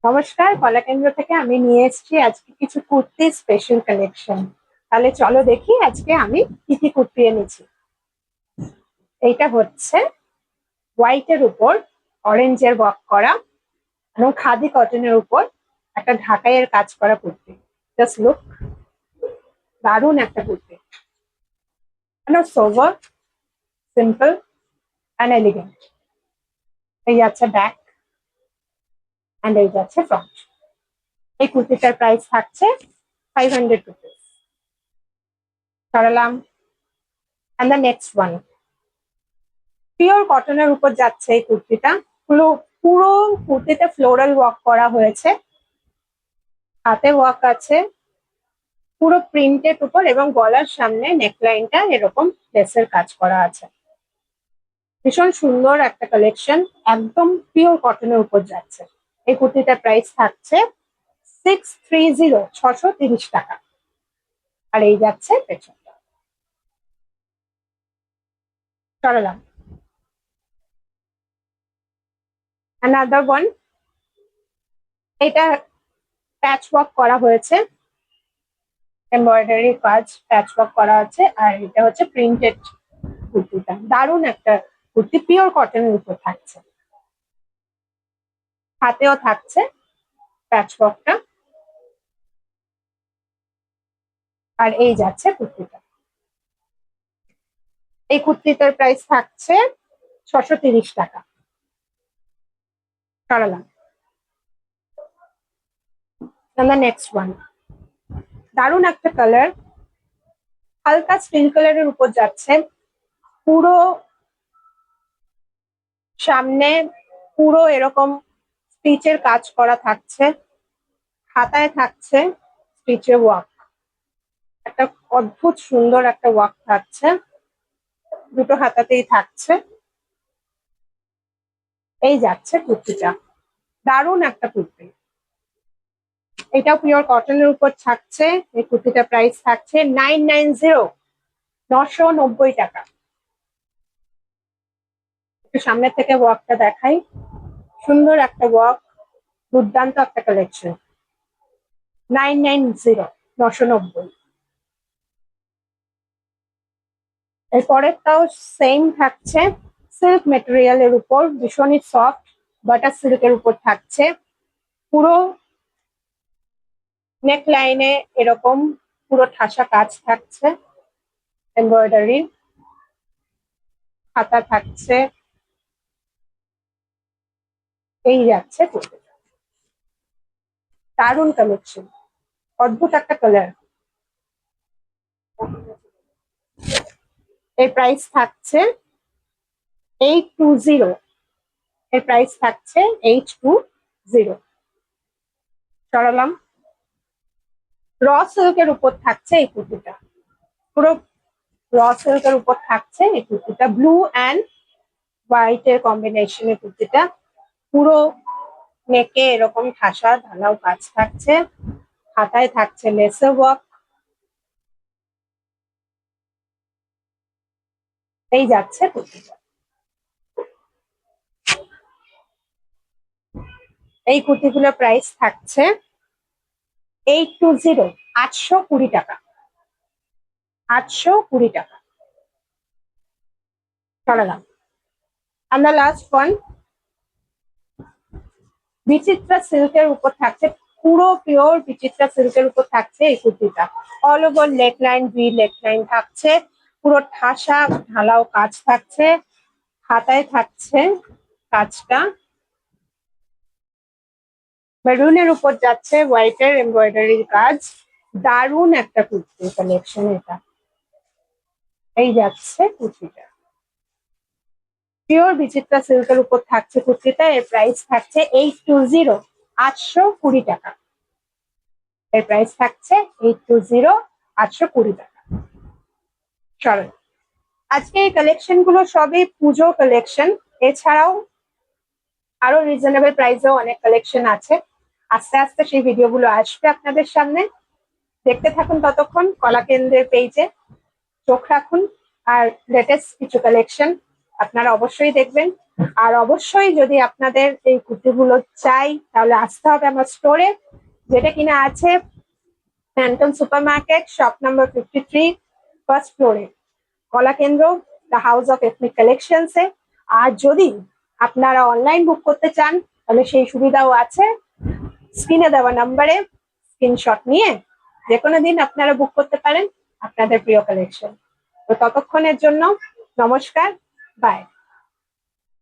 নমস্কার, কলা কেন্দ্র থেকে আমি নিয়ে এসেছি আজকে কিছু কুর্তি স্পেশাল কালেকশন। তাহলে চলো দেখি আজকে আমি কি কি কুর্তি এনেছি। এইটা হচ্ছে হোয়াইটের উপর অরেঞ্জের ওয়ার্ক করা এবং খাদি কটনের উপর একটা ঢাকাইয়ের কাজ করা কুর্তি। জাস্ট লুক, দারুণ একটা kurti. Sober, simple and elegant. এই যাচ্ছে ব্যাক অ্যান্ড এই যাচ্ছে ফ্রন্ট। এই কুর্তিটার প্রাইস থাকছে 500 রুপিস। সরালাম। And the next one, pure কটনের উপর যাচ্ছে এই কুর্তিটা। পুরো পুরো কুর্তিতে ফ্লোরাল ওয়ার্ক করা হয়েছে, হাতে ওয়ার্ক আছে, পুরো প্রিন্টের উপর এবং গলার সামনে নেকলাইনটা এরকম লেসের কাজ করা আছে। ভীষণ সুন্দর একটা কালেকশন, একদম পিওর কটনের উপর যাচ্ছে। এই কুর্তিটার প্রাইস থাকছে 630 টাকা। আর এই যাচ্ছে পেছনটা। সরালাম। অ্যানাদার ওয়ান, এটা প্যাচ ওয়ার্ক করা হয়েছে, এমব্রয়ডারি কাজ প্যাচ ওয়ার্ক করা আছে। আর এটা হচ্ছে প্রিন্টেড কুর্তিটা, দারুণ একটা কুর্তি, পিওর কটনের উপর থাকছে, হাতেও থাকছে প্যাচ ওয়ার্কটা। আর এই যাচ্ছে কুর্তিটা। এই কুর্তিটার প্রাইস থাকছে 630 টাকা। সরালাম। নেক্সট ওয়ান, দারুণ একটা কালার, হালকা স্টিল কালারের উপর যাচ্ছে। পুরো সামনে পুরো এরকম স্টিচের কাজ করা থাকছে, হাতায় থাকছে স্টিচের ওয়ার্ক, একটা অদ্ভুত সুন্দর একটা ওয়ার্ক থাকছে, দুটো হাতাতেই থাকছে। এই যাচ্ছে কুর্তিটা, দারুণ একটা কুর্তি। এটাও পিওর কটনের উপর থাকছে। এই কুর্তিটার প্রাইস থাকছে 990 টাকা। একটু সামনের থেকে ওয়ার্কটা দেখাই, সুন্দর একটা ওয়ার্ক, দুর্দান্ত একটা কালেকশন। 990। এরপরেরটাও সেম থাকছে, সিল্ক মেটেরিয়ালের উপর, ভীষণই সফট বাটার সিল্কের উপর থাকছে। পুরো নেক লাইনে এরকম পুরো ঠাসা কাজ থাকছে, এমব্রয়ডারি, হাতা থাকছে। এই যাচ্ছে কুর্তিটা, দারুণ কালেকশন, অদ্ভুত একটা কালার। এর প্রাইস থাকছে 820। এর প্রাইস থাকছে 820। সরালাম। র সিল্কের উপর থাকছে এই কুর্তিটা, পুরো র সিল্কের উপর থাকছে এই কুর্তিটা, ব্লু অ্যান্ড হোয়াইট এর কম্বিনেশনের কুর্তিটা। পুরো নেকে এরকম ঠাসা ঢালাও কাজ থাকছে, হাতায় থাকছে লেসের ওয়ার্ক। এই যাচ্ছে কুর্তিটা। এই কুর্তিগুলোর প্রাইস থাকছে 820, 820 টাকা। 820 টাকা। সরালাম। আমরা লাস্ট ওয়ান, বিচিত্রা সিল্কের উপর থাকছে, পুরো পিওর বিচিত্রা সিল্কের উপর থাকছে এই কুর্তিটা। অল ওভার নেক লাইন, ভি নেক লাইন থাকছে, পুরো ঠাসা ঢালাও কাজ থাকছে, হাতায় থাকছে কাজটা, মেরুনের উপর যাচ্ছে হোয়াইটের এমব্রয়ডারির কাজ। দারুণ একটা কুর্তি কালেকশন এটা। এই যাচ্ছে কুর্তিটা, পিওর বিচিত্রা সিল্কের উপর থাকছে কুর্তিটা। এর প্রাইস থাকছে 820, 820 টাকা। এর প্রাইস থাকছে 820, 820 টাকা। চলো, আজকে এই কালেকশন গুলো সবই পুজো কালেকশন, এছাড়াও আরো রিজনেবল প্রাইসেও অনেক কালেকশন আছে। আস্তে আস্তে সেই ভিডিও গুলো আসবে আপনাদের সামনে, দেখতে থাকুন। ততক্ষণ কলা কেন্দ্রের পেজে চোখ রাখুন, আর লেটেস্ট কিছু কালেকশন আপনারা অবশ্যই দেখবেন। আর অবশ্যই যদি আপনাদের এই কুর্তিগুলো চাই তাহলে আসতে হবে আমার স্টোরে, যেটা কিনা আছে প্যান্টন super market, shop number 53, first ফ্লোরে, Kala Kendra, the house of ethnic collections এ। আর যদি আপনারা অনলাইন বুক করতে চান তাহলে সেই সুবিধাও আছে, স্ক্রিনে দেওয়া নাম্বারে স্ক্রিনশট নিয়ে যে কোনো দিন আপনারা বুক করতে পারেন আপনাদের প্রিয় কালেকশন। তো ততক্ষণের জন্য নমস্কার, বাই।